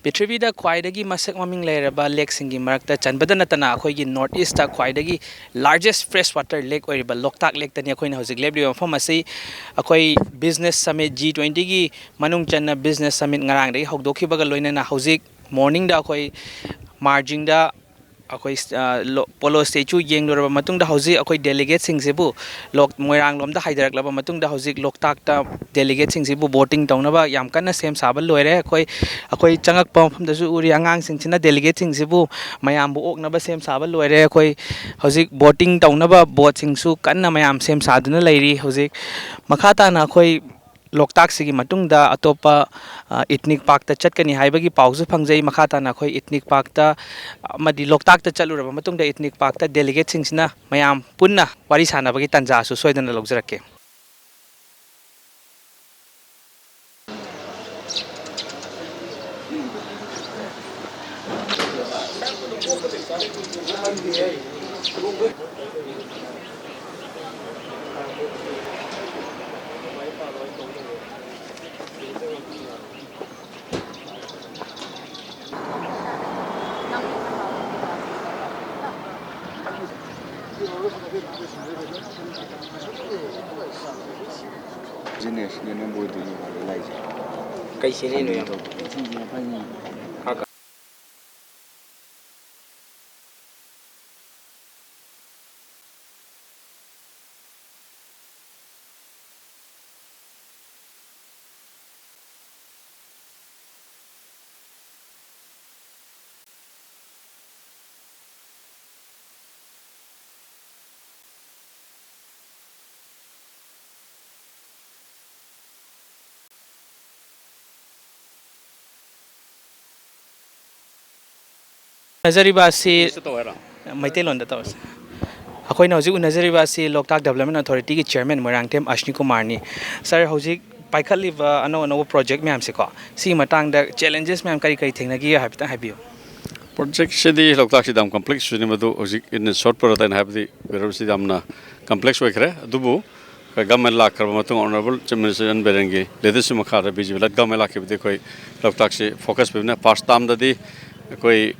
Pitrivida Kwaidagi Masak Maming Leraba Lake Singi Marakta Chanbadanatana Akoigi Northeast Kwaidagi largest freshwater lake or Loktak Lake Tanya Queen House Glebri of Pharmacy Akoi Business Summit G20 gi Manung Chana Business Summit Ngarang Hogdoki Bagaloina Housik morning da Akoi margin da Akoi polo statue yeng loraba matung da hausi akoi delegates singsibu lok Moirang lom da haidarak laba matung da hausi loktak ta delegates singsibu voting tawnaba yam kanna sem sabal loire akoi changak pampham da su uri angang singchina delegates singsibu mayam bu oknaba sem sabal loire akoi hausi voting tawnaba vote singsu kanna mayam sem saduna leiri hausi makhata na akoi Loktak sigi matung da atopa ethnic park ta chatkani haibagi pauzu phangjai makhata na khoi ethnic park ta madi Loktak ta chaluraba matung da ethnic park ta delegate singsina mayam punna wari sanabagi tanja su soidana logjarake Nazaribasi Maitelonda Tawas. Akoi na hojik Nazaribasi Loktak Development Authority ki chairman Moirang Tem Ashni Kumarni. Sir hojik paikhaliba ano project myam se ko. Si matang da challenges myam kari thengnagi habita habiyo. Project sidi Loktak sidam complex sini madu hojik in short period time habdi veru sidam na complex wekre dubu government la karba matung honorable chief minister berengi leadership makhara biji lat government la kibde koi Loktak se focus bevna past tam da di koi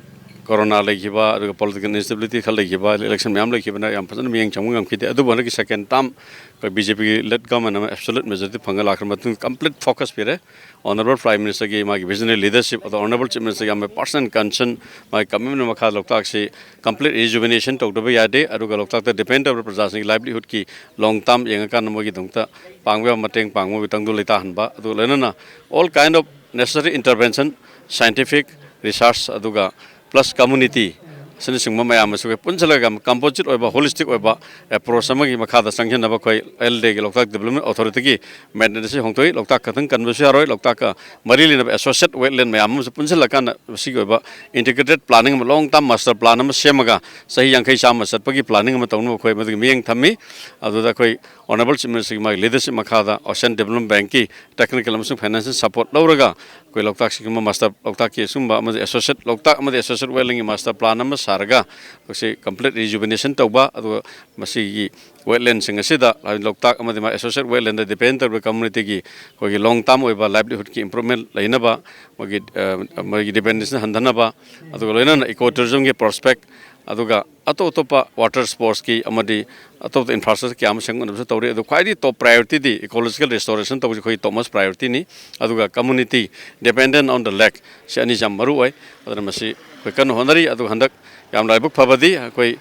Corona legiba, political instability, legiba, election myam legiba, yam person miyang chamungam kiti. Adu bana ki second term, koi BJP led government absolute majority phangal akar matun complete focus pire. Honorable Prime Minister ki magi visionary leadership, or Honorable Chief Minister ki am personal concern, my commitment makha Loktak se complete rejuvenation talk to be yade. Adu ka Loktak te depend over prasasnik livelihood ki long term yang akan namo ki dongta pangwa mateng pangwa bitang du leta hanba. Adu lena na all kind of necessary intervention, scientific research aduga plus community sini sing mama yam su ke punchalaga composite oiba holistic oiba approach samagi makhada sanction naba koi LD ke Loktak Development Authority ki maintenance hongtoi Loktak kathang converse aroi Loktak ka marili na associate wetland mayam su punchalaga na si oiba integrated planning long term master plan am semaga sahi yangkai sam satpagi planning ma tawnu koi madu miyang thammi adu da koi honorable chief minister ma leadership makhada Ocean Development Bank ki technical and financial support lawraga koi Loktak sikma master Loktak ki sumba ma associate Loktak ma associate wetland master plan am sarga kasi complete rejuvenation tauba adu masi wetland sing asida Loktak amadi ma associate wetland the depend the community ki ko long term oiba livelihood ki improvement laina ba magi dependence handana ba adu loina ecotourism ki prospect aduga atopa water sports ki amadi atop infrastructure ki am sang anabsa tawre adu khwaidi top priority di ecological restoration tawji khoi thomas priority ni aduga community dependent on the lake se ani jam maru oi adana masi koi kan honari adu handak yam laibuk phabadi koi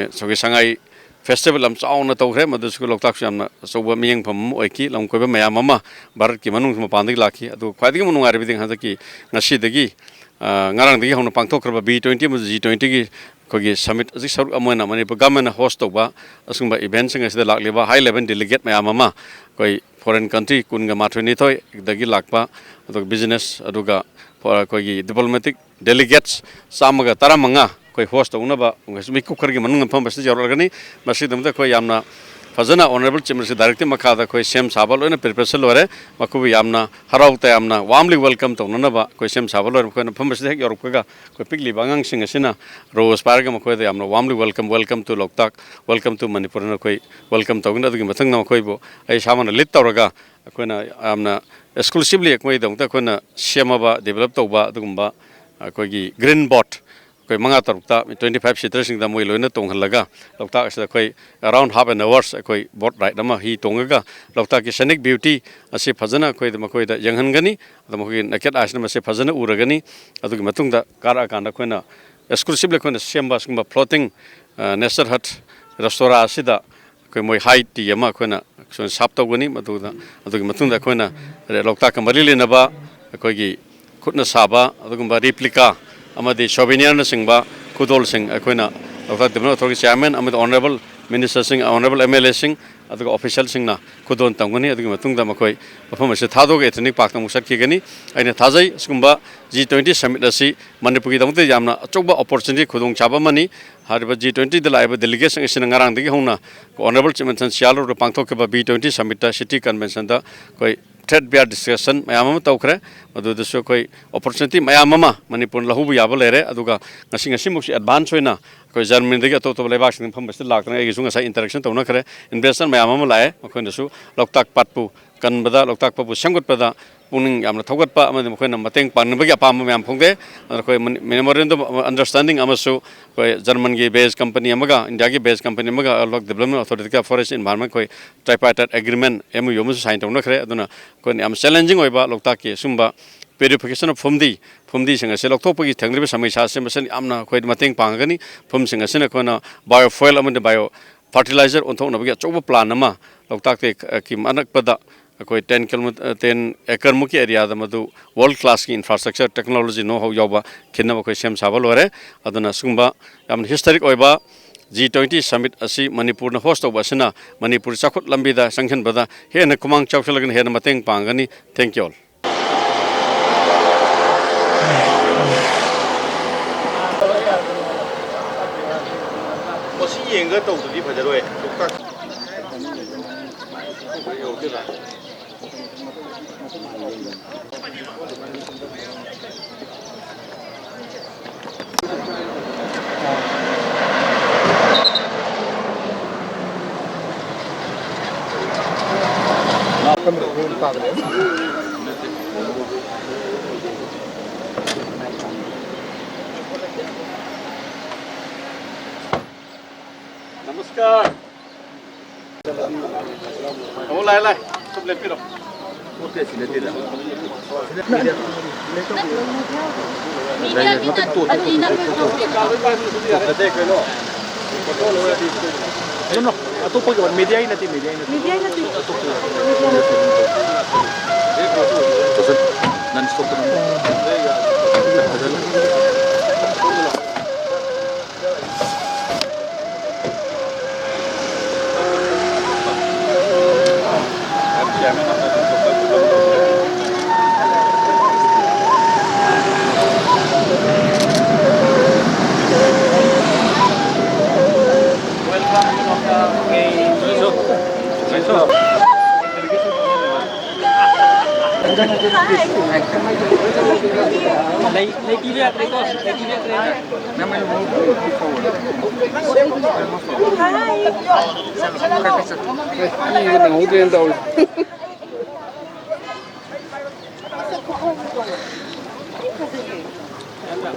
sogi sangai festival am chauna tawre madu su Loktak yamna soba miyang pham oi ki lam koi ba mayam ama bharat ki manung ma pandik lakhi adu khwaidi ki munung ari biding hanaki ngasi dagi ngarang dagi hono pangthok kraba B-20 mu G20 ki kogi summit azik saruk amana Manipur government host toba asungba event sing asida lakliba high level delegate mayam ama koi foreign country kunga mathoni thoi dagi lakpa adu business aduga kogi diplomatic delegates samaga taramanga koi host unaba ngasmi kukhargi manung pham basta jaragani masidamda koi yamna fazana honorable chief minister directly makhada koi sem sabal oina preparation lore makubi yamna harauta yamna warmly welcome to nanaba koi sem sabal lore koi pham basta hek yorupka koi pigli bangang sing asina rose parga makoi yamna warmly welcome to Loktak, welcome to Manipur na koi welcome to gna adu mathang na koi bo ai samana lit tawraga koina yamna exclusively ꯑꯩꯈꯣꯏ ꯗꯃꯛꯇ ꯑꯩꯈꯣꯏꯅ ꯁꯦꯝꯃꯕ develop ꯇꯧꯕ ꯑꯗꯨꯒꯨꯝꯕ ꯑꯩꯈꯣꯏꯒꯤ green boat ꯑꯩꯈꯣꯏ 5-6ꯇ 25 ꯁꯤꯇꯔꯁꯤꯡꯗ ꯃꯣꯏ ꯂꯣꯏꯅ ꯇꯣꯡꯍꯜꯂꯒ ꯂꯣꯛꯇꯥꯛ ꯑꯁꯤꯗ ꯑꯩꯈꯣꯏ ꯑꯔꯥꯎꯟ half an hour ꯑꯩꯈꯣꯏ ꯕꯣꯠ ꯔꯥꯏꯗ ꯑꯃ ꯍꯤ ꯇꯣꯡꯉꯒ ꯂꯣꯛꯇꯥꯛꯀꯤ ꯁꯦꯅꯤꯛ ꯕ꯭ꯌꯨꯇꯤ ꯑꯁꯤ ꯐꯖꯅ ꯃꯈꯣꯏꯗ ꯌꯦꯡꯍꯟꯒꯅꯤ ꯑꯗꯨ ꯃꯈꯣꯏꯒꯤ ꯅꯦꯀꯦꯠ ꯑꯥꯏꯁꯅ ꯃꯁꯤ ꯐꯖꯅ ꯎꯔꯒꯅꯤ ꯑꯗꯨꯒꯤ ꯃꯇꯨꯡꯗ ꯀꯥꯔꯛꯑꯀꯥꯟꯗ ꯑꯩꯈꯣꯏꯅ exclusively ꯑꯩꯈꯣꯏꯅ ꯁꯦꯝꯕ ꯑꯁꯤꯒꯨꯝꯕ floating nature hut restaurant ꯑꯁꯤꯗ ꯑꯩꯈꯣꯏ ꯃꯣꯏ ꯍꯥꯏ ꯇꯤ ꯑꯃ ꯑꯩꯈꯣꯏꯅ ꯁꯥꯞ ꯇꯧꯒꯅꯤ ꯑꯗꯨꯒꯤ ꯃꯇꯨꯡꯗ ꯑꯩꯈꯣꯏꯅ ꯂꯣꯛꯇꯥꯛꯀ ꯃꯔꯤ ꯂꯩꯅꯕ ꯑꯩꯈꯣꯏꯒꯤ ꯈꯨꯠꯅ ꯁꯥꯕ ꯑꯗꯨꯒꯨꯝꯕ ꯔꯤꯄ꯭ꯂꯤꯀꯥ ꯑꯃꯗꯤ ꯁꯣꯚꯦꯅꯤꯌꯔꯅꯆꯤꯡꯕ ꯈꯨꯗꯣꯜꯁꯤꯡ ꯑꯩꯈꯣꯏꯅ ꯂꯣꯛꯇꯥꯛ ꯗꯦꯕꯂꯞꯃꯦꯟꯠ ꯑꯣꯊꯣꯔꯤꯇꯤ ꯆꯤꯌꯔꯃꯦꯟ ꯑꯃꯗꯤ ꯑꯣꯅꯔꯦꯕꯜ ꯃꯤꯅꯤꯁꯇꯔꯁꯤꯡ ꯑꯣꯅꯔꯦꯕꯜ MLAꯁꯤꯡ ꯑꯗꯨꯒ ꯑꯣꯐꯤꯁꯤꯌꯦꯜꯁꯤꯡꯅ ꯈꯨꯗꯣꯜ ꯇꯝꯒꯅꯤ ꯑꯗꯨꯒꯤ ꯃꯇꯨꯡꯗ ꯃꯈꯣꯏ ꯃꯐꯝ ꯑꯁꯤ ꯊꯥꯗꯣꯛꯑꯒ ꯏꯊꯅꯤꯛ ꯄꯥꯔꯛꯇ ꯑꯃꯨꯛ ꯆꯠꯈꯤꯒꯅꯤ ꯑꯩꯅ ꯊꯥꯖꯩ ꯑꯁꯤꯒꯨꯝꯕ G20 ꯁꯃꯤꯠ ꯑꯁꯤ ꯃꯅꯤꯄꯨꯔꯒꯤꯗꯃꯛꯇ ꯌꯥꯝꯅ ꯑꯆꯧꯕ ꯑꯣꯄꯣꯔꯆꯨꯅꯤꯇꯤ ꯈꯨꯗꯣꯡꯆꯥꯕ ꯑꯃꯅꯤ ꯍꯥꯏꯔꯤꯕ G20ꯗ ꯂꯥꯛꯏꯕ ꯗꯦꯂꯤꯒꯦꯠꯁꯤꯡ ꯑꯁꯤꯅ ꯉꯔꯥꯡꯗꯒꯤ ꯍꯧꯅ ꯑꯣꯅꯔꯦꯕꯜ ꯆꯤꯐ ꯃꯤꯅꯤꯁꯇꯔ ꯁꯤꯌꯥꯂꯨꯔꯗ ꯄꯥꯡꯊꯣꯛꯈꯤꯕ B-20 ꯁꯃꯤꯠꯇ ꯁꯤꯇꯤ ꯀꯟꯚꯦꯟꯁꯟꯗ ꯑꯩꯈꯣꯏ threat bear discussion mayam ama tawkhre madudasu koi opportunity mayam ama manipur lahubu yaba lere aduga ngasi muksi advance hoina koi Germany dagi to lebak sing pham basti lakna egi sunga sai interaction tawna khare investor mayam ama lae makhoi nasu loktak patpu kanbada loktak papu sanggut pada puning yamna thogat pa amadi makhoi na mateng panbagi apam mayam phongde koi memorandum understanding amasu koi German gi based company amaga India gi based company amaga lok development authority ka forest environment koi tripartite agreement MOU mu sign tawna khare aduna koi am challenging oiba loktak ki sumba purification of fumdi sing ase lokthopagi thangliba samisa se masan amna khoi mateng pangani fum sing ase na kona biofuel amande bio fertilizer onthokna bagi choba plan ama loktak te ki manak pada koi 10 acre muki area da madu world class ki infrastructure technology know how yoba khinna koi sem sabal ore aduna sumba am historic oiba G20 summit asi Manipur na host of asina Manipur chakut lambi da sanction bada he na kumang chawchalagan he na mateng pangani thank you all 연가 또들이 바자로에 똑딱 नमस्कार ओ लाए लाए सब ले पिरो okay सिले दे no atau pagi media ini nanti dan stop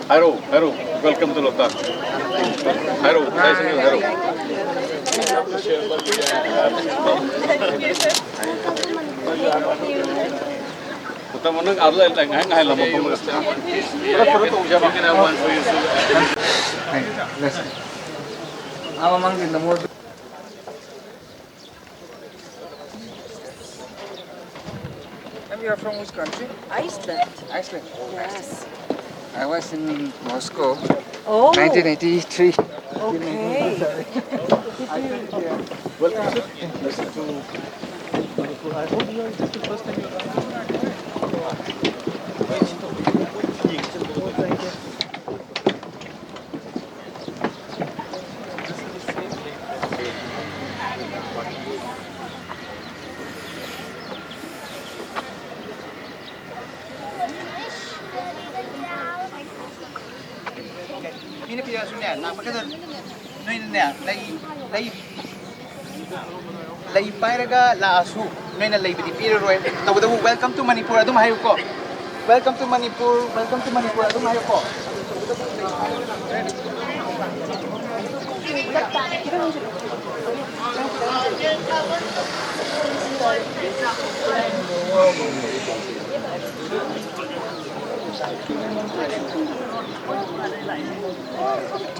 Hello, welcome to Loktak. Hello, nice to meet you. Hello. Kita menang ada yang ngai lama pemuda. Terus tu siapa kena one for you? Ama mang din mo. And you are from which country? Iceland. Iceland. Yes. I was in Moscow, Oh. 1983. Okay. Welcome. I hope you are just the first time Ini pia sunya, nak pakai tu. Ini ni, lagi. lay pairaga la asu noina lay bidi piro roy tabudabu welcome to Manipur adum hayu ko welcome to Manipur adum hayu ko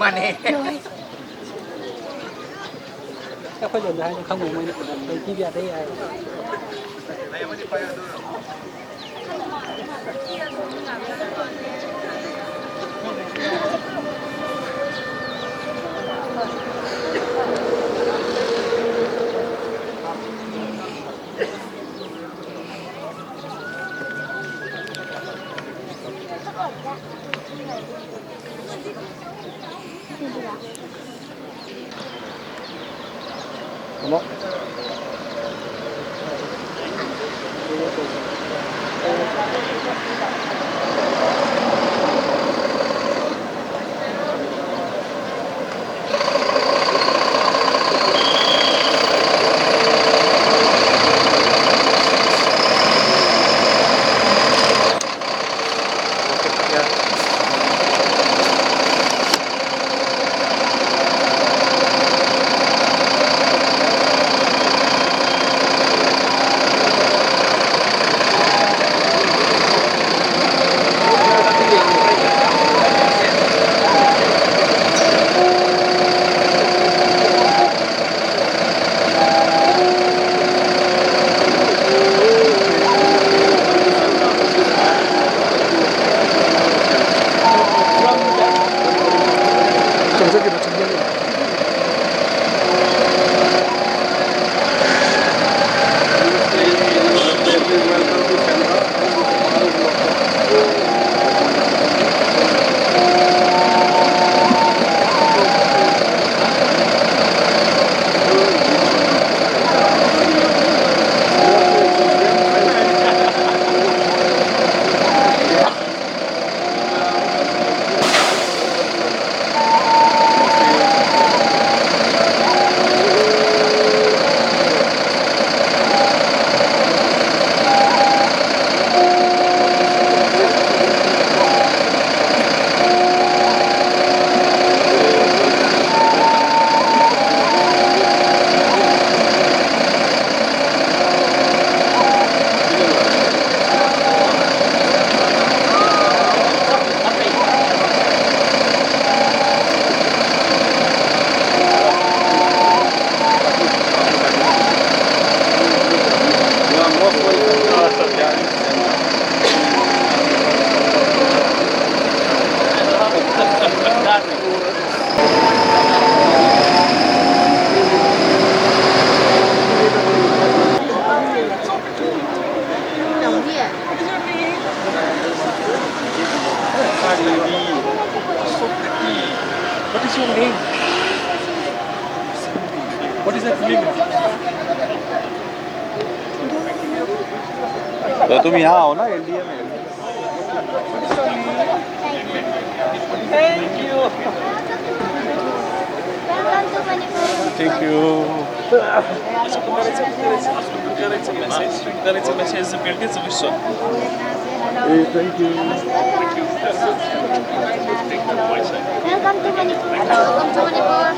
Mane các khối lượng hai không ngủ mình chi việc đấy Đúng. What is your name? What is that feeling? तो तुम यहाँ आओ ना India में Thank you. Thank you thank you Welcome to Manipur. Welcome to Manipur.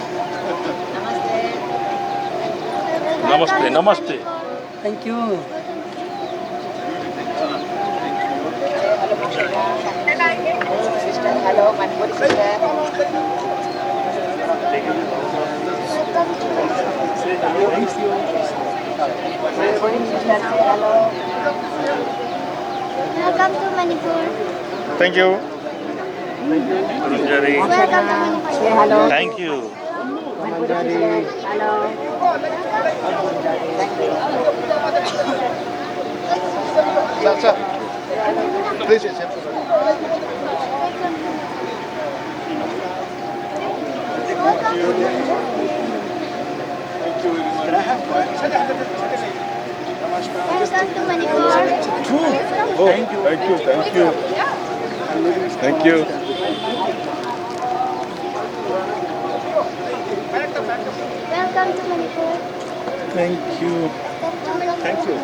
Namaste, namaste. Thank you. hello Manipuri sister Welcome to Manipur. Thank you Welcome to Manipur. Say hello. Thank you Hello. Please Welcome to Manipur. Thank you thank you thank you thank you Welcome to Manipur. Thank you. Thank you.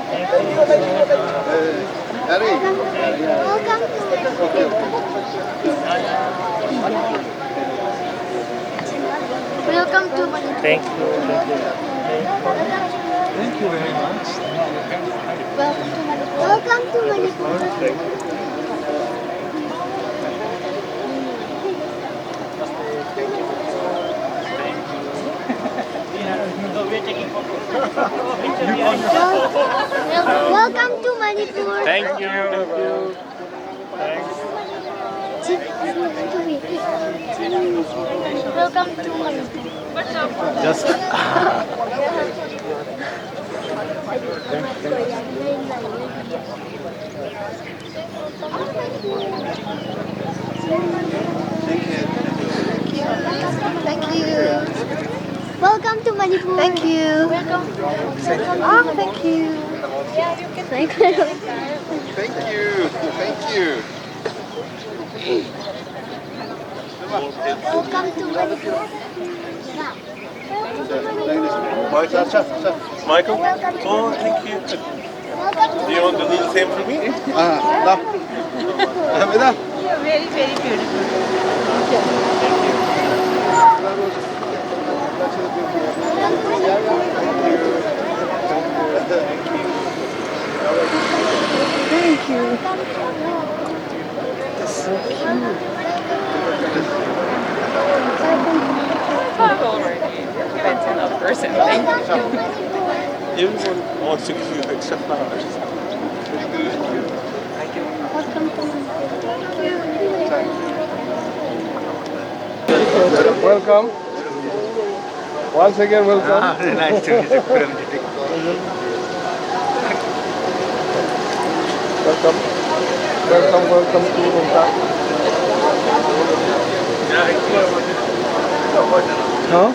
Welcome to Manipur. Thank you. Thank you very much. Welcome to Manipur. Welcome to Manipur. Thank you. Thanks. Welcome to Manipur. Just. Thank you. Welcome to Manipur. Thank you. Welcome. Thank you. Yeah, you can. Thank you. Thank you. Thank you. Welcome to Manipur. Michael? Oh, thank you. Do you want to do the same for me? Very, very beautiful. Thank you. I'm already depends on the person. Thank you. Everyone wants to give you extra flowers. Welcome. Once again, welcome. Nice to meet you. Welcome. Welcome to Moirang. Huh?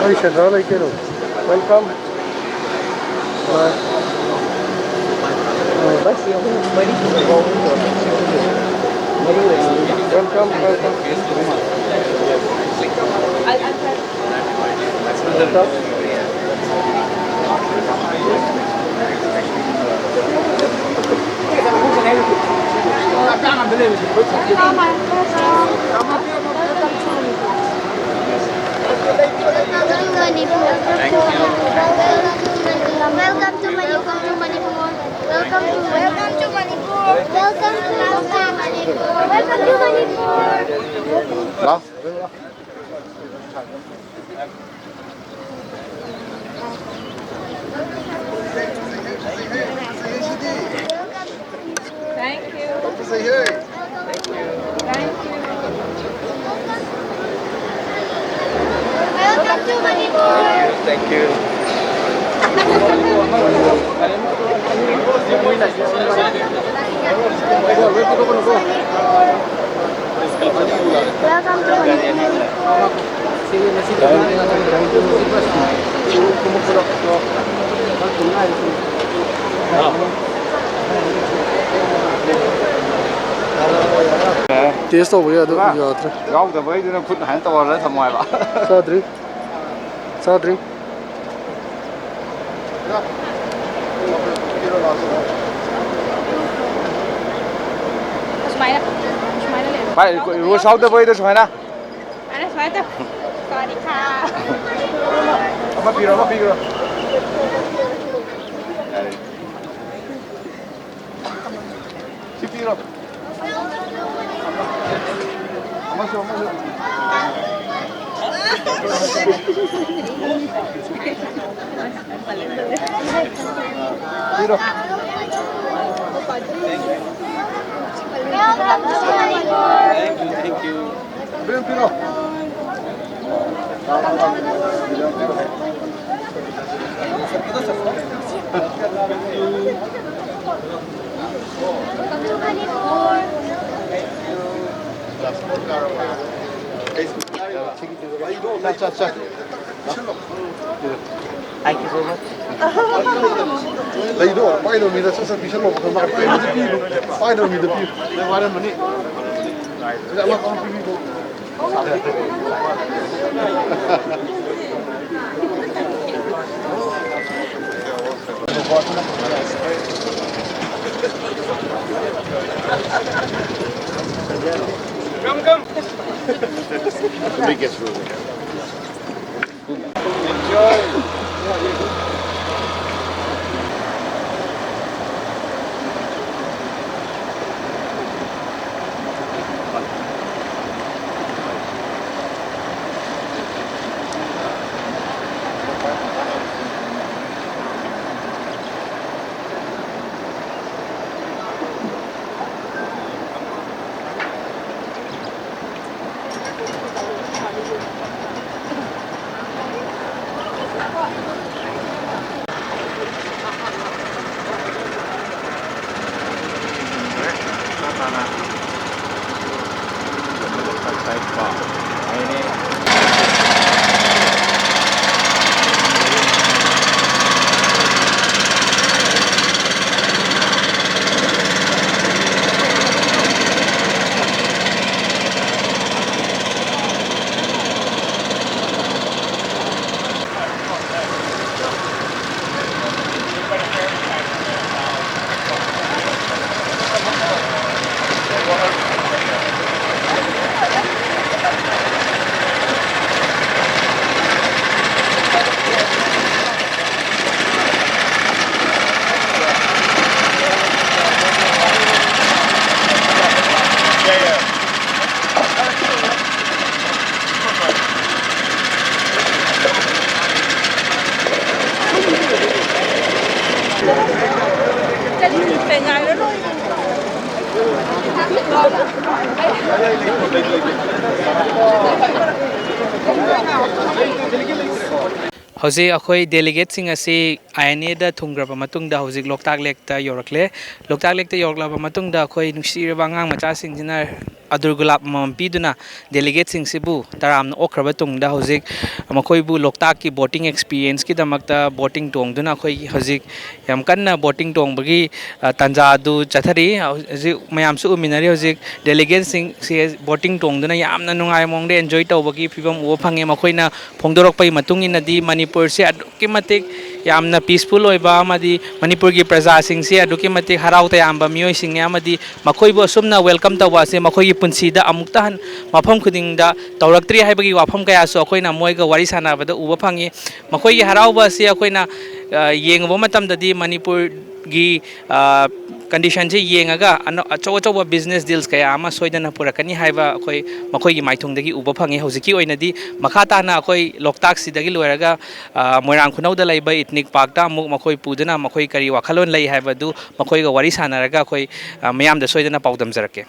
I said, all I can. Welcome. Welcome. Welcome to Manipur. Welcome to Manipur. Welcome to Manipur. Thank you. Say hey. Thank you. Welcome to Manipur. Thank you. Welcome to Taste over here, yatra. Gau the way you put hand over the Moira. Sadri. Sadri. Phải, rùa sau the way this Moira. Anh nói tôi. Sorry ka. Apa piro. Si piro. Masuk. Piro. Thank you. Piro. Thank you so much. Lấy đồ, bay đồ mình là sẽ bị sắp lột vào mặt bay được pi, bay đồ mình được pi. Lấy qua đây mà đi. Dạ mà con pi pi. Let me get through. Hausi akhoi delegates sing asi INA da thungraba matungda hausi Loktak Lake ta yorakle Loktak Lake ta yoraklaba matungda akhoi nuksiraba angang macha singjina adurgulap mampiduna delegates sing sibu taram okraba tungda hausi makhoi bu Loktak ki boating experience ki damakta boating tongduna akhoi hausi yam kanna boating tongbagi tanja du chathari hausi mayam su uminari hausi delegates sing si boating tongduna yamna nungai mongde enjoy tawbagi phibam u phange makhoina phongdorok pai matungina di Manipur se aduki matik yamna peaceful oiba amadi Manipur gi praja sing se aduki matik harau ta yamba mioi sing ne amadi makhoi bo sumna welcome tawa se makhoi gi punsi da amukta han mafam khuding da tawraktri haibagi wafam kaya so akoina moiga wari sanabada uba phangi makhoi gi harau ba se akoina yengbo matam da di Manipur gi condition je yengaga acho acho business deals kaya ama soidana purakani haiba akhoi makhoi gi maithung dagi uba phangi hojiki oinadi makhata na akhoi Loktak sidagi loiraga Moirang Khunou da laiba ethnic park ta muk makhoi pudana makhoi kari wakhalon lai haiba du makhoi ga wari sanaraga akhoi mayam da soidana paudam jarake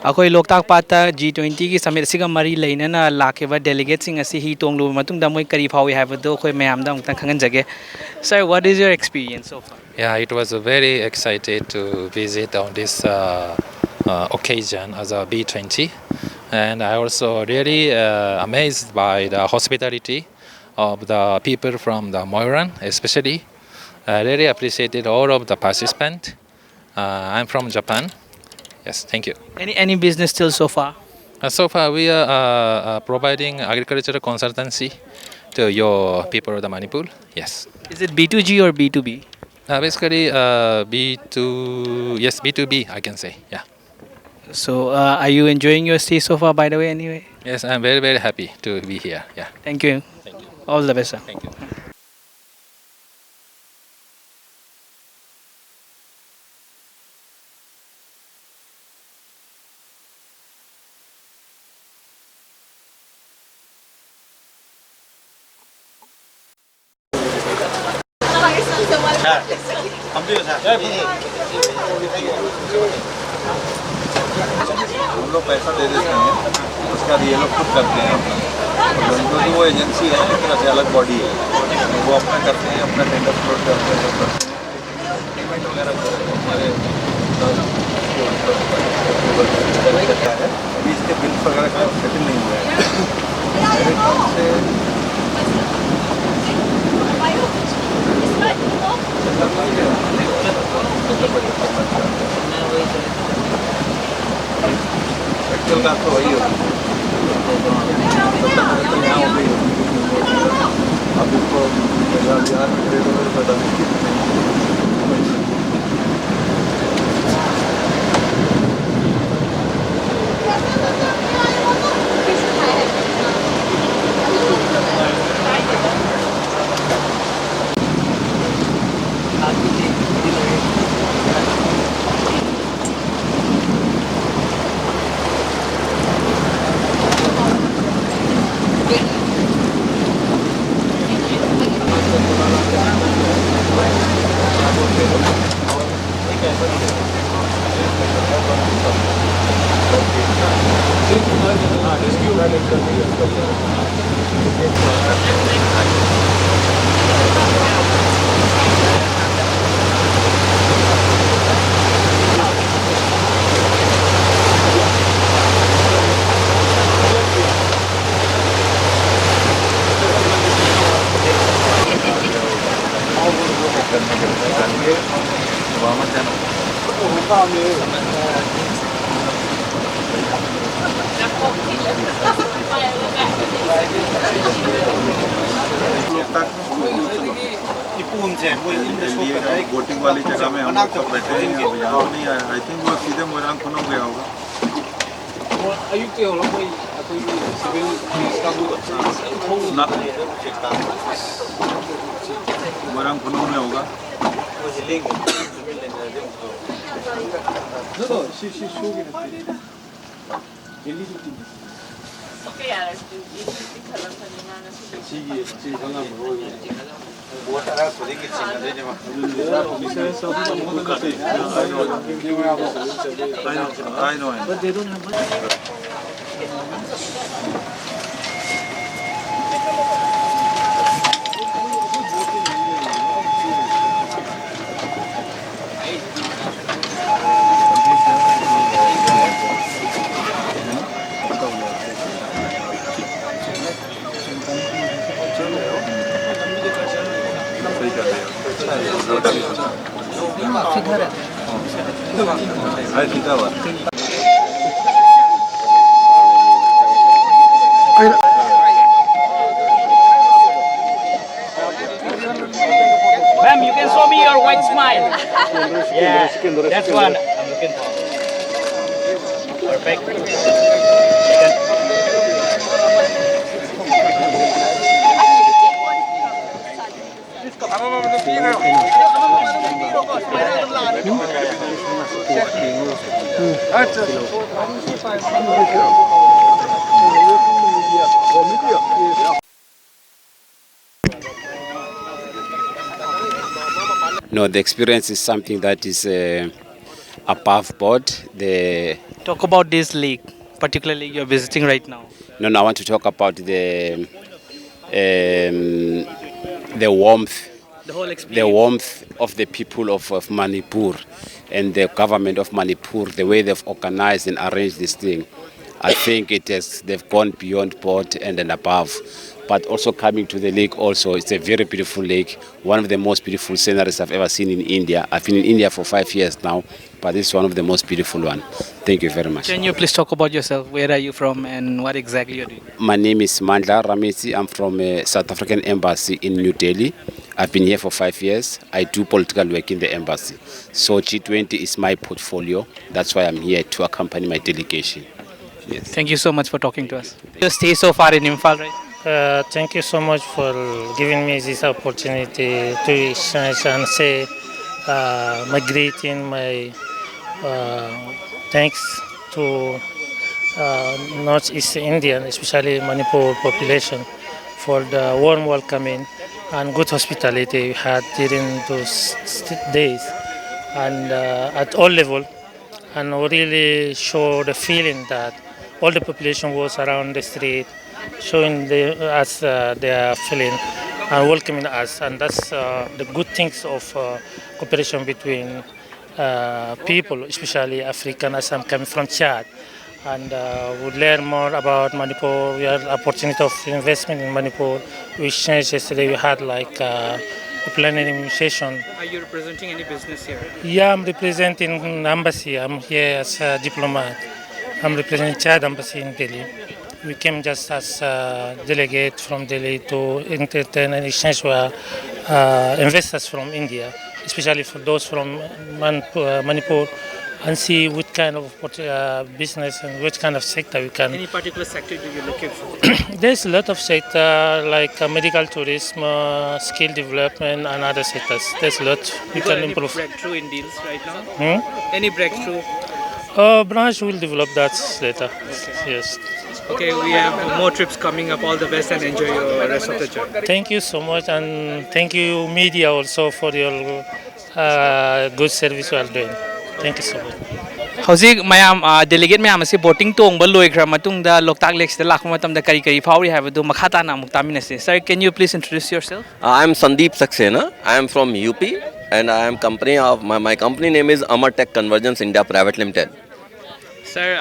Akoi Loktak Pata G20 ki summit siga mari leinana lakeba delegates sing asi hi tonglu matungda moi kari phawi habdo khoi mayamda ungta khangan jage. Sir, what is your experience so far? Yeah, it was very excited to visit on this occasion as a B-20, and I also really amazed by the hospitality of the people from the Moirang, especially. I really appreciated all of the participants. I'm from Japan. Yes, thank you. Any business still so far? So far, we are providing agricultural consultancy to your people of the Manipur. Yes. Is it B2G or B2B? Basically, yes, B2B, I can say. Yeah. So, are you enjoying your stay so far, by the way, anyway? Yes, I'm very, very happy to be here. Yeah. Thank you. Thank you. All the best, sir. Thank you. हम लोग पैसा दे देते हैं, उसका ये लोग खुद करते हैं अपना, क्योंकि वो एजेंसी है एक तरह से अलग बॉडी है, वो अपना करते हैं, अपना टेंडर फ्लोट करते हैं, पेमेंट वगैरह हमारे अभी इसके बिल वगैरह का सेटल नहीं हुआ है मेरे ख्याल से एक्चुअल का तो वही होगा अब इसको बिहार में ट्रेड वगैरह पता नहीं वोटिंग वाली जगह में हम लोग सब बैठे हैं यहाँ नहीं आया आई थिंक वो सीधे मोइरांग खुनौ गया होगा मोइरांग खुनौ में होगा I know. But they don't have much. Ma'am, you can show me your white smile. Yeah, that's one I'm looking for. Perfect. No, the experience is something that is above board. Talk about this league, particularly you're visiting right now. No, I want to talk about the warmth, The whole experience. the warmth of the people of Manipur and the government of Manipur, the way they've organized and arranged this thing. I think they've gone beyond board and above. But also coming to the lake also, it's a very beautiful lake, one of the most beautiful sceneries I've ever seen in India. I've been in India for 5 years now, but this is one of the most beautiful ones. Thank you very much. Can you please talk about yourself? Where are you from and what exactly you're doing? My name is Mandla Ramesi. I'm from South African Embassy in New Delhi. I've been here for 5 years. I do political work in the embassy. So G20 is my portfolio. That's why I'm here to accompany my delegation. Yes. Thank you so much for talking to us. You stay so far in Imphal, right? Thank you so much for giving me this opportunity to exchange and say my greeting, my thanks to Northeast Indian, especially Manipur population, for the warm welcoming and good hospitality we had during those days, and at all levels, and really show the feeling that all the population was around the street, showing us their feeling and welcoming us, and that's the good things of cooperation between people, especially African, as I'm coming from Chad, and we learn more about Manipur. We had opportunity of investment in Manipur. We exchanged yesterday. We had like a planning session. Are you representing any business here? Yeah, I'm representing an embassy. I'm here as a diplomat. I'm representing Chad embassy in Delhi. We came just as a delegate from Delhi to entertain and exchange with investors from India, especially for those from Manipur, and see what kind of business and which kind of sector we can. Any particular sector do you looking for? There's a lot of sector like medical tourism, skill development, and other sectors. There's a lot we can improve. Any breakthrough in deals right now? Any breakthrough? Branch will develop that later. Okay. Yes. Okay, we have more trips coming up. All the best and enjoy your rest of the journey. Thank you so much, and thank you media also for your good service you are doing. Thank you so much. Howzik mayam delegate mayam asi boating tong ba loikhra matungda loktak lakes da lakma matamda kari kari fauri habadu makhata na muktaminase. Sir, can you please introduce yourself? I am Sandeep Saxena. I am from UP, and I am company of my company name is Amar Tech Convergence India Private Limited. Sir,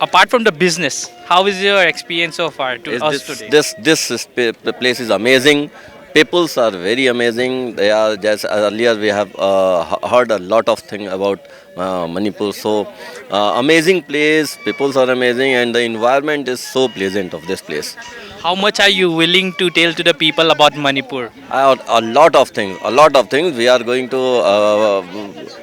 apart from the business, how is your experience so far to us today? This place is amazing. Peoples are very amazing. They are just earlier we have heard a lot of things about Manipur. So amazing place. Peoples are amazing, and the environment is so pleasant of this place. How much are you willing to tell to the people about Manipur? A lot of things. A lot of things. We are going to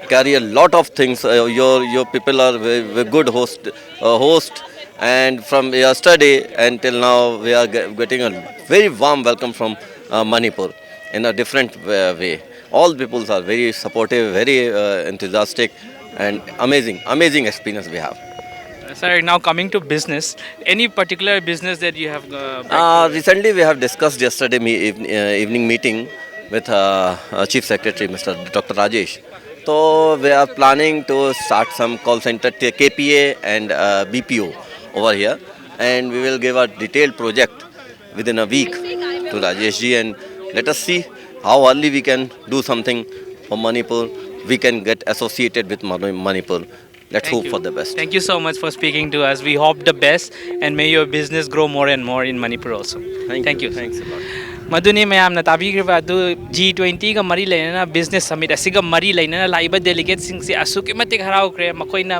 carry a lot of things. Your people are very good host. And from yesterday until now, we are getting a very warm welcome from Manipur in a different way. All people are very supportive, very enthusiastic, and amazing experience we have. Sir, now coming to business, any particular business that you have? Recently, we have discussed yesterday evening meeting with Chief Secretary, Mr. Dr. Rajesh. So we are planning to start some call center KPA and BPO over here, and we will give a detailed project within a week to Rajesh ji, and let us see how early we can do something for Manipur. We can get associated with Manipur. Let's hope for the best. Thank you so much for speaking to us. We hope the best and may your business grow more and more in Manipur also. Thank you. Thanks a lot. Maduni mayamna tabigriba adu G20 ga mari lainana business summit asiga mari lainana laiba delegates sing si asuki matik harau kre makoina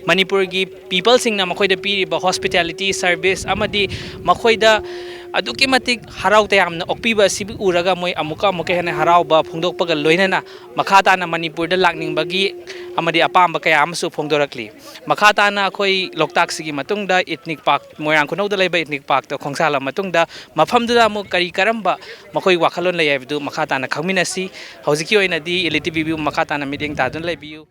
Manipur gi people sing na makoida piriba hospitality service amadi makoida aduki matik harau tayamna okpiba sibi uraga moi amuka hena harau ba phongdokpaga loinana makhata na Manipur da lakning bagi amadi apamba kaya amsu phongdorakli makhata na khoi loktak sigi matungda ethnic park Moirang Khunou da laiba ethnic park to khongsala matungda mafamduda mo kari karamba makhoi wakhalon lai abdu makhata na khangminasi hojiki oina di ELITETV makhata na meeting tadun laibiu.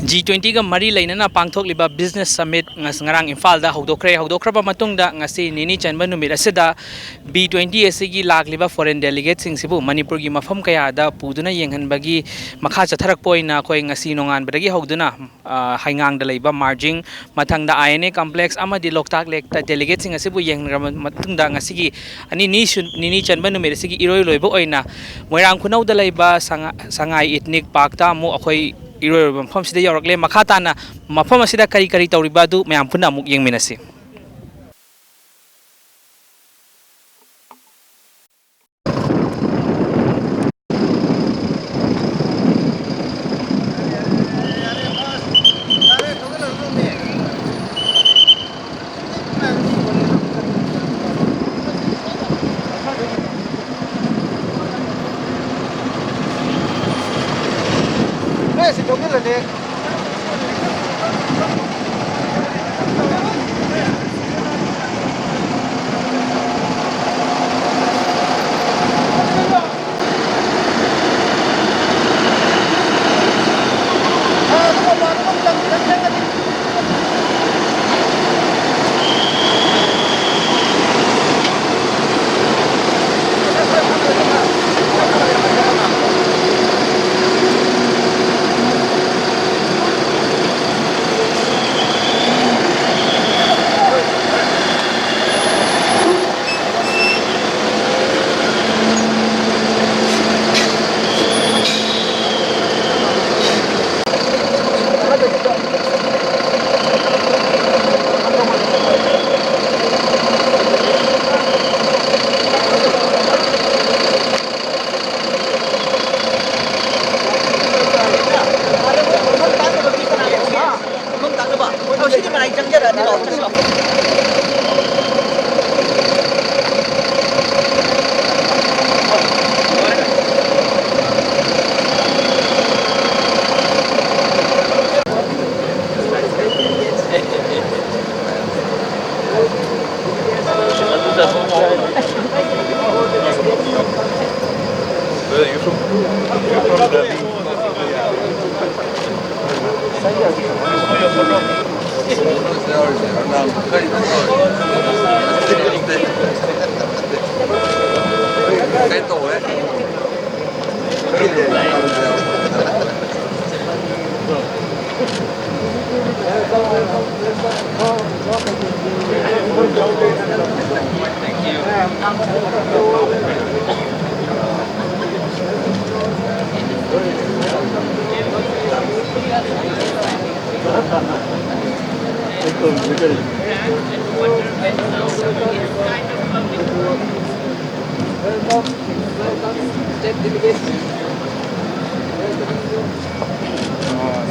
G20 ga mari lainana pangthokliba business summit ngarang Imphal da hodokraba matungda ngasi nini chanba numit asida B-20 asigi lakliba foreign delegates sing sibu Manipur gi mafam kaya da puduna yenghanbagi makha chatharak poina koi ngasi nongan badagi hoduna haingang da leiba marging mathangda INA complex amadi loktak lekta delegates sing asibu yenghrama matungda ngasi gi ani nini chanba numit asigi iroi loibo oina Moirang Khunou da leiba sangai ethnic park ta mu akhoi iroi mafam sida yarakle makhata na mafam asida kari tawribadu mayam puna amuk yengminasi.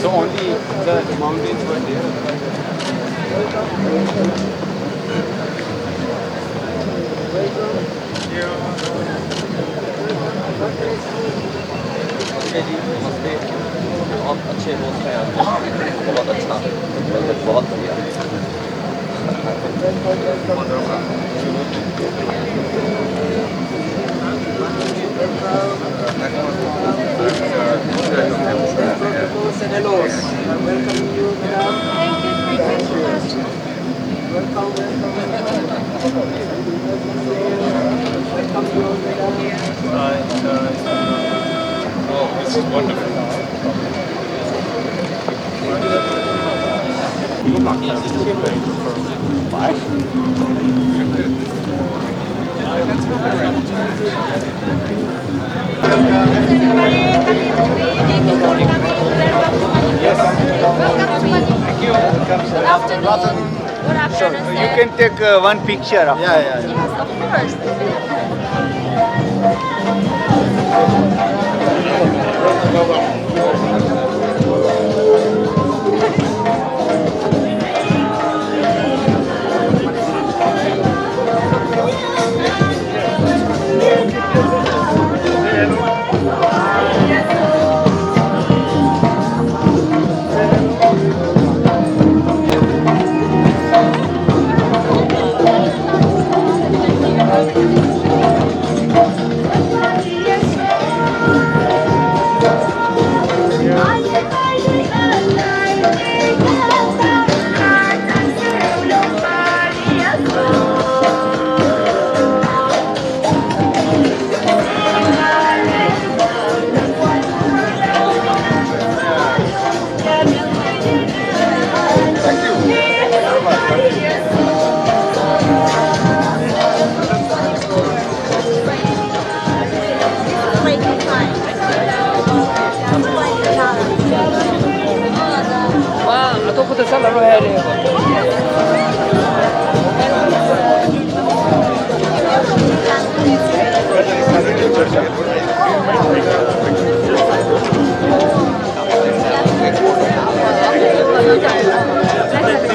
So only the mountains were there. बहुत अच्छे दोस्त हैं आपके बहुत अच्छा बहुत बढ़िया This is wonderful. Good afternoon. Good afternoon. You can take one picture. Yeah. Yes, of course.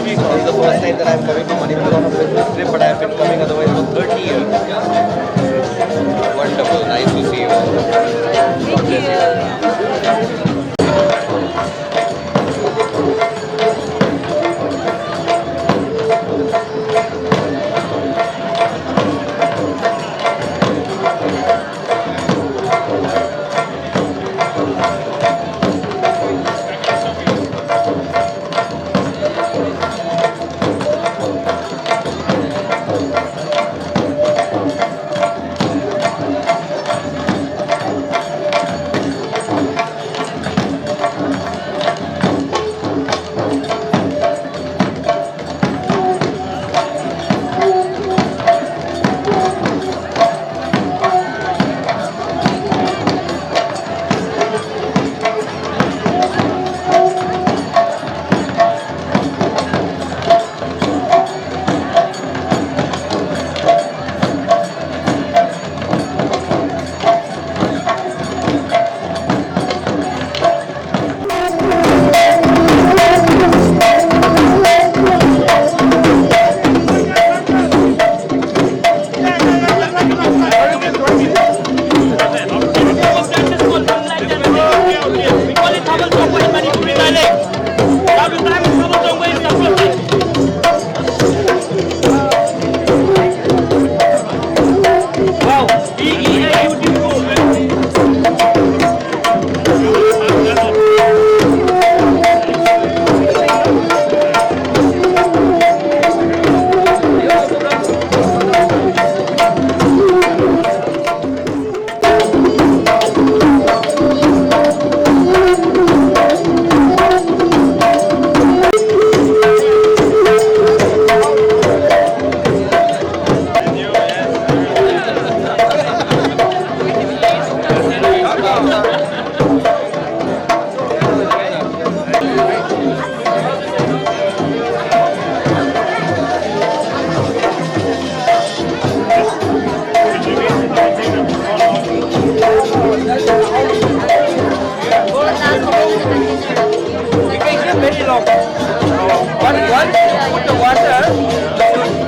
This is the first time that I'm coming to Manipur on a business trip, but I've been coming otherwise for 30 years. Wonderful, nice to see you. Once you put the water,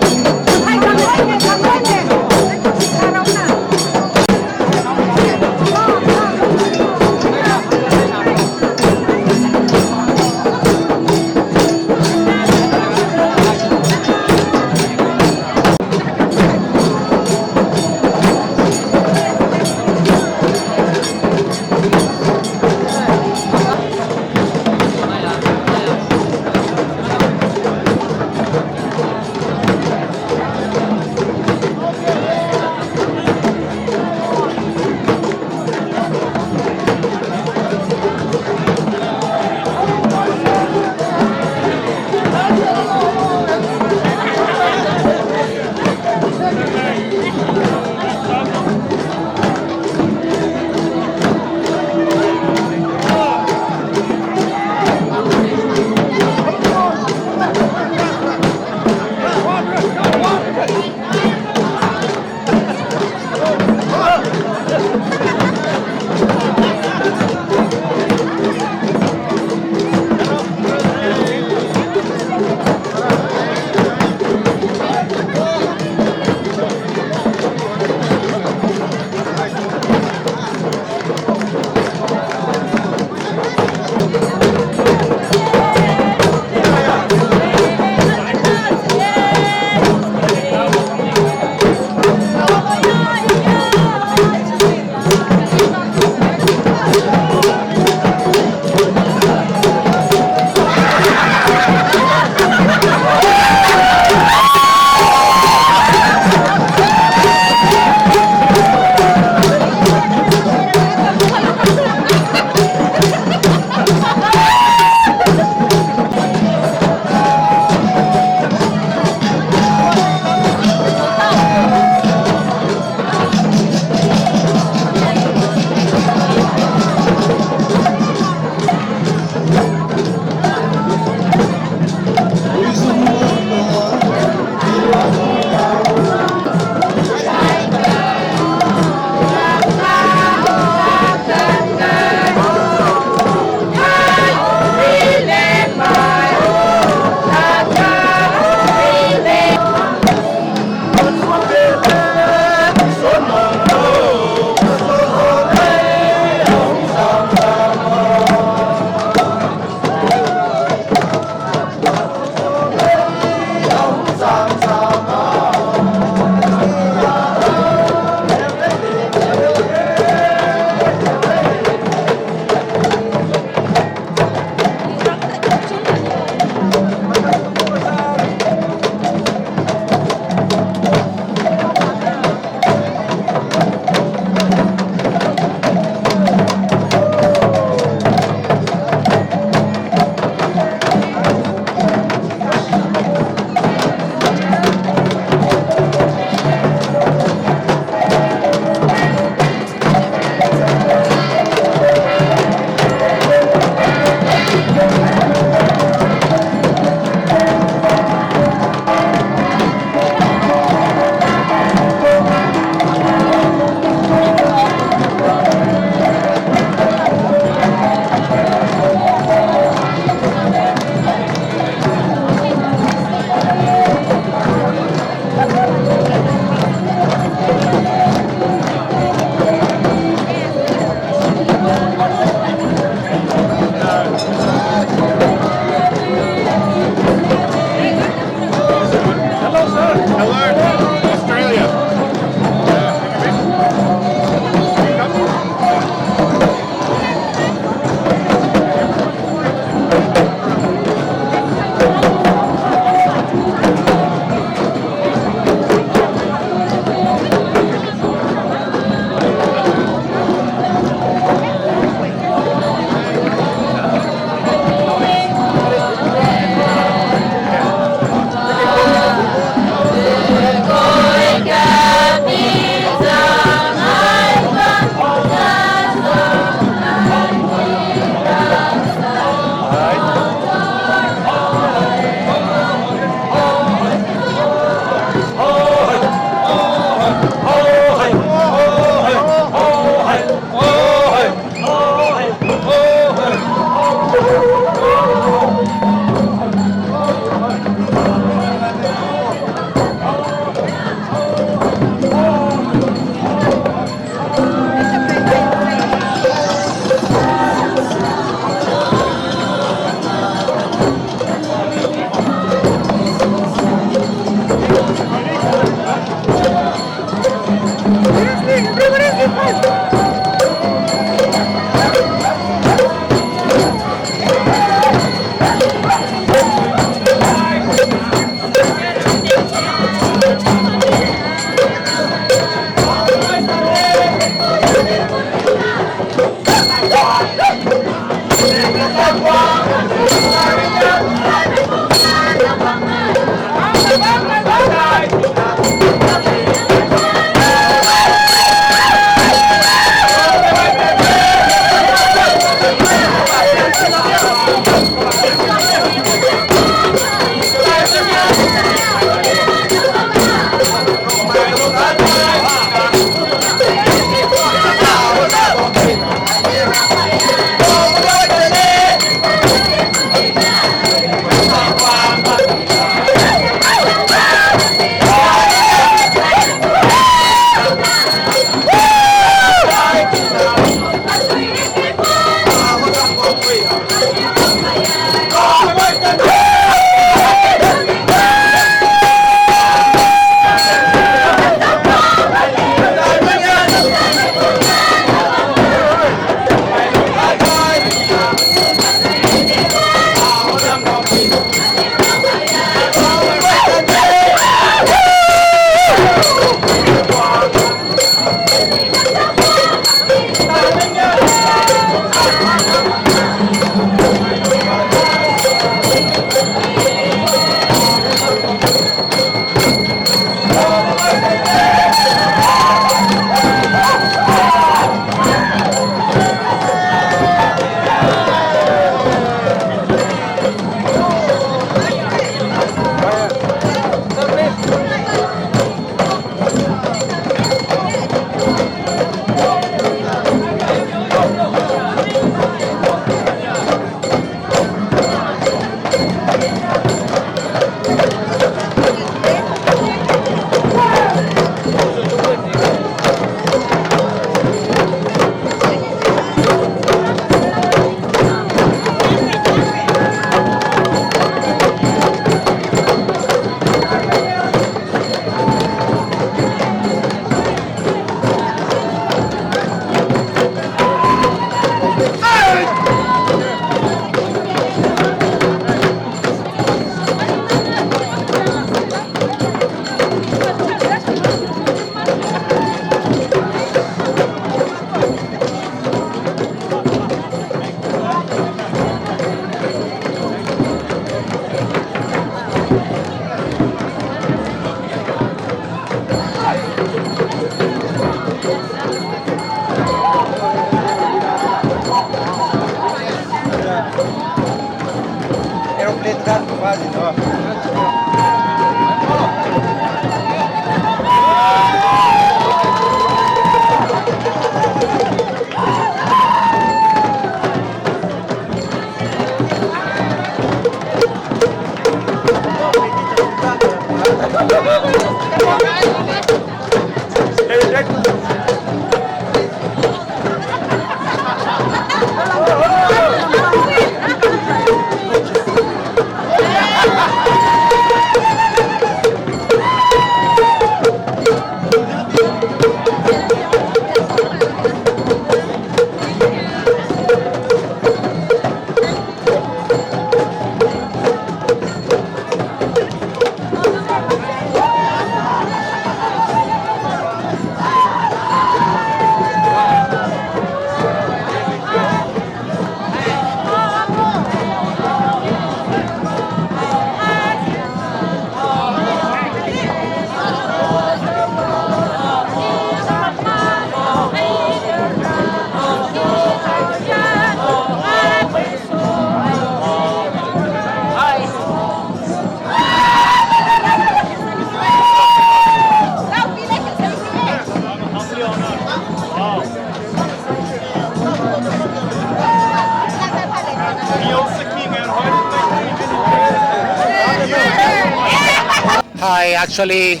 Hi, actually,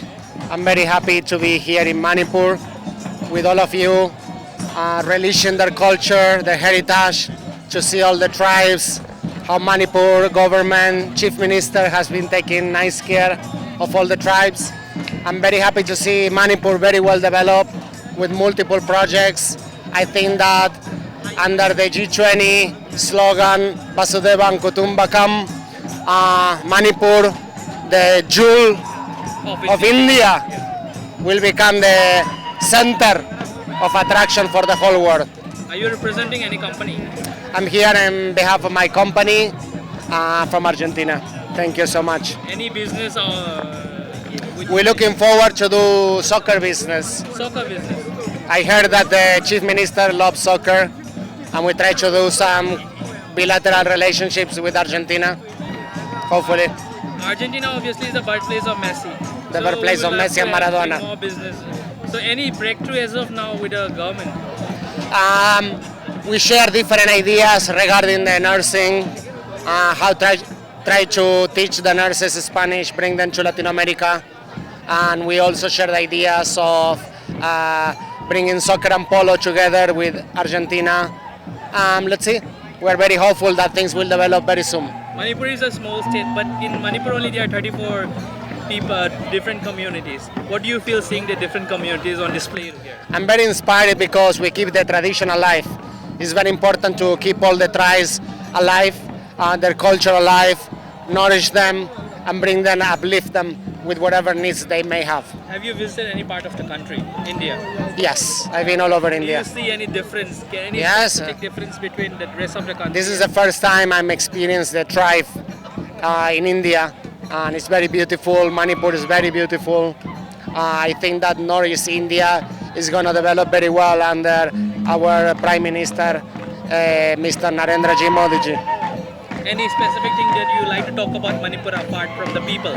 I'm very happy to be here in Manipur with all of you, relishing their culture, their heritage, to see all the tribes, how Manipur government, chief minister has been taking nice care of all the tribes. I'm very happy to see Manipur very well developed with multiple projects. I think that under the G20 slogan, Vasudevan Kutumbakam, Manipur, the jewel of India, will become the center of attraction for the whole world. Are you representing any company? I'm here on behalf of my company from Argentina. Thank you so much. Any business or We're looking forward to do soccer business. soccer business? I heard that the chief minister loves soccer, and we try to do some bilateral relationships with Argentina, hopefully. Argentina obviously is the birthplace of Messi. The birthplace of Messi and Maradona. More business. So any breakthrough as of now with the government? We share different ideas regarding the nursing, how try to teach the nurses Spanish, bring them to Latin America, and we also share the ideas of bringing soccer and polo together with Argentina. Let's see, we're very hopeful that things will develop very soon. Manipur is a small state, but in Manipur only there are 34 people, different communities. What do you feel seeing the different communities on display here? I'm very inspired because we keep the tradition alive. It's very important to keep all the tribes alive, their culture alive, nourish them, and bring them, uplift them with whatever needs they may have. Have you visited any part of the country, India? Yes, I've been all over India. Do you see any difference? Any Yes. specific difference between the rest of the country? This is the first time I'm experiencing the tribe in India, and it's very beautiful. Manipur is very beautiful. I think that Northeast India is going to develop very well under our Prime Minister, Mr. Narendra Ji Modi ji. Any specific thing that you like to talk about Manipur apart from the people?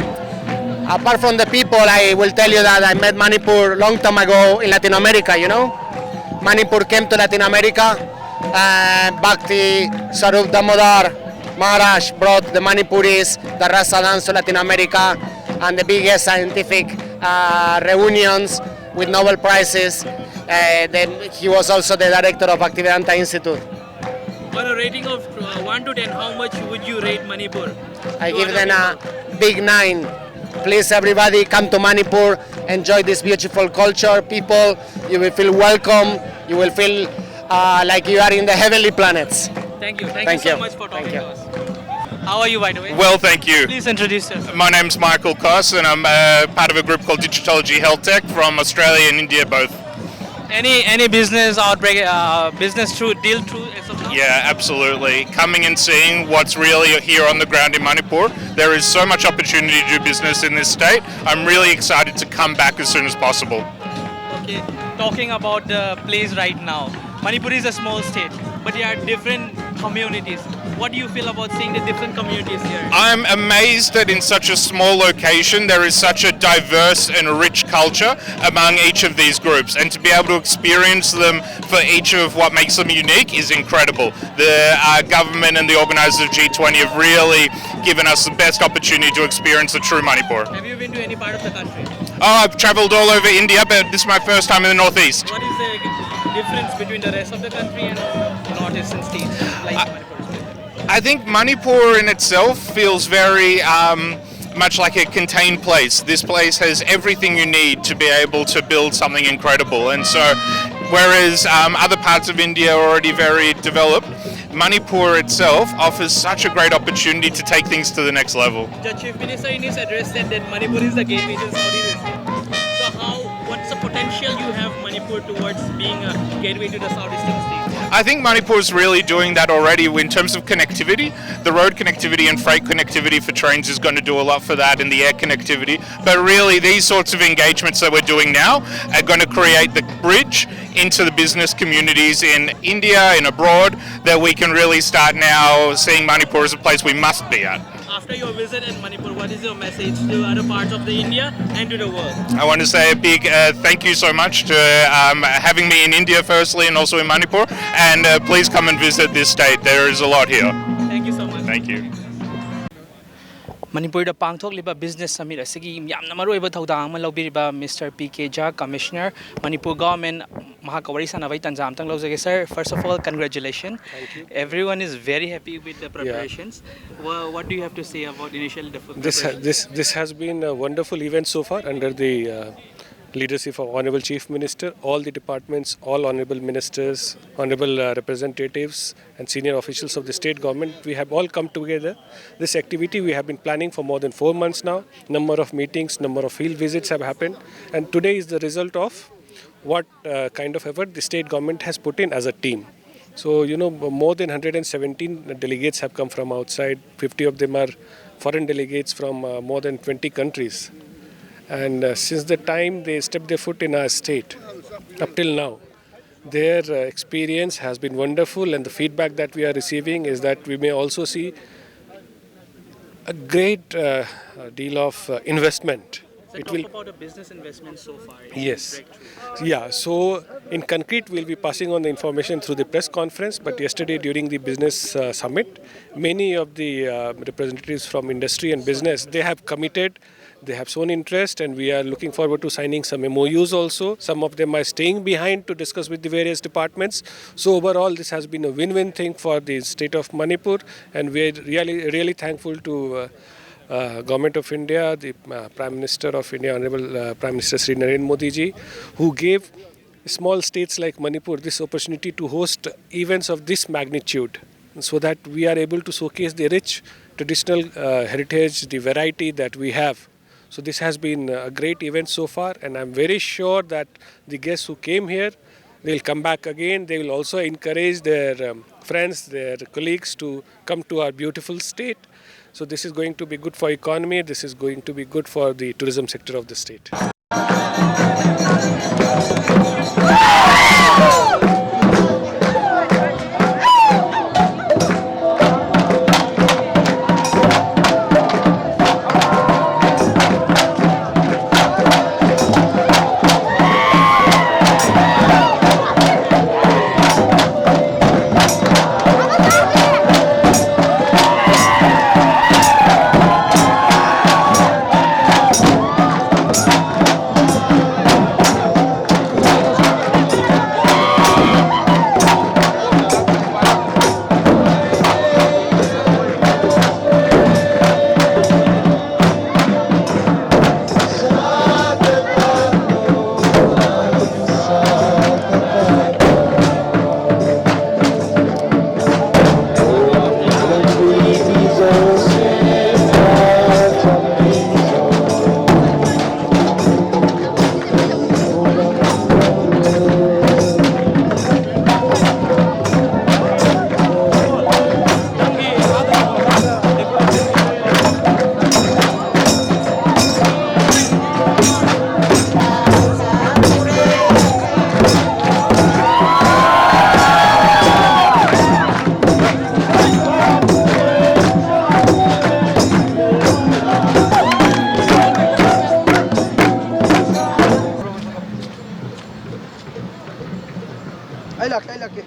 Apart from the people, I will tell you that I met Manipur long time ago in Latin America, you know. Manipur came to Latin America, Bhakti, Sarup Damodar, Maharaj brought the Manipuris, the Rasa dance to Latin America, and the biggest scientific reunions with Nobel Prizes. Then he was also the director of Bhaktivedanta Institute. On a rating of 1 to 10, how much would you rate Manipur? I give them a big 9. Please everybody come to Manipur, enjoy this beautiful culture. People, you will feel welcome, you will feel like you are in the heavenly planets. Thank you. Thank you so much for talking to us. How are you, by the way? Well, thank you. Please introduce yourself. My name's Michael Koss, and I'm part of a group called Digitology Health Tech from Australia and India both. Any business outbreak, business deal through as of now? Yeah, absolutely. Coming and seeing what's really here on the ground in Manipur. There is so much opportunity to do business in this state. I'm really excited to come back as soon as possible. Okay, talking about the place right now. Manipur is a small state, but there are different communities. What do you feel about seeing the different communities here? I'm amazed that in such a small location there is such a diverse and rich culture among each of these groups, and to be able to experience them for each of what makes them unique is incredible. The government and the organisers of G20 have really given us the best opportunity to experience the true Manipur. Have you been to any part of the country? Oh, I've travelled all over India, but this is my first time in the northeast. What is the difference between the rest of the country and northeastern states like Manipur? I think Manipur in itself feels very much like a contained place. This place has everything you need to be able to build something incredible, and so whereas other parts of India are already very developed, Manipur itself offers such a great opportunity to take things to the next level. The Chief Minister in his address said that Manipur is the gateway to Southeast Asia. So what's the potential you have Manipur towards being a gateway to the Southeastern states? I think Manipur is really doing that already in terms of connectivity. The road connectivity and freight connectivity for trains is going to do a lot for that, and the air connectivity. But really, these sorts of engagements that we're doing now are going to create the bridge into the business communities in India and abroad, that we can really start now seeing Manipur as a place we must be at. After your visit in Manipur, what is your message to other parts of the India and to the world? I want to say a big thank you so much to having me in India firstly, and also in Manipur, and please come and visit this state. There is a lot here. Thank you so much. Thank you. Manipur da pangthokliba business summit asigi yamna maroiba thodang ama lobiriba Mr. PK Jha, Commissioner, Manipur government mahakawari sanawai tanza amtang lojage. Sir, first of all, congratulations. Thank you. Everyone is very happy with the preparations. Yeah. What do you have to say about initial preparations? This has been a wonderful event so far under the leadership of Honorable Chief Minister. All the departments, all Honorable Ministers, Honorable Representatives and senior officials of the state government, we have all come together. This activity we have been planning for more than 4 months now. Number of meetings, number of field visits have happened, and today is the result of what kind of effort the state government has put in as a team. So, more than 117 delegates have come from outside. 50 of them are foreign delegates from more than 20 countries. And since the time they stepped their foot in our state, up till now, their experience has been wonderful, and the feedback that we are receiving is that we may also see a great deal of investment. It will talk about a business investment so far. Yes. Yeah. So in concrete, we'll be passing on the information through the press conference. But yesterday, during the business summit, many of the representatives from industry and business, they have committed. They have shown interest, and we are looking forward to signing some MOUs also. Some of them are staying behind to discuss with the various departments. So overall, this has been a win-win thing for the state of Manipur, and we are really thankful to Government of India, the Prime Minister of India, Honorable Prime Minister Sri Narendra Modi ji, who gave small states like Manipur this opportunity to host events of this magnitude, so that we are able to showcase the rich traditional heritage, the variety that we have. So this has been a great event so far, and I'm very sure that the guests who came here, they'll come back again. They will also encourage their friends, their colleagues to come to our beautiful state. So this is going to be good for economy. This is going to be good for the tourism sector of the state. I like it.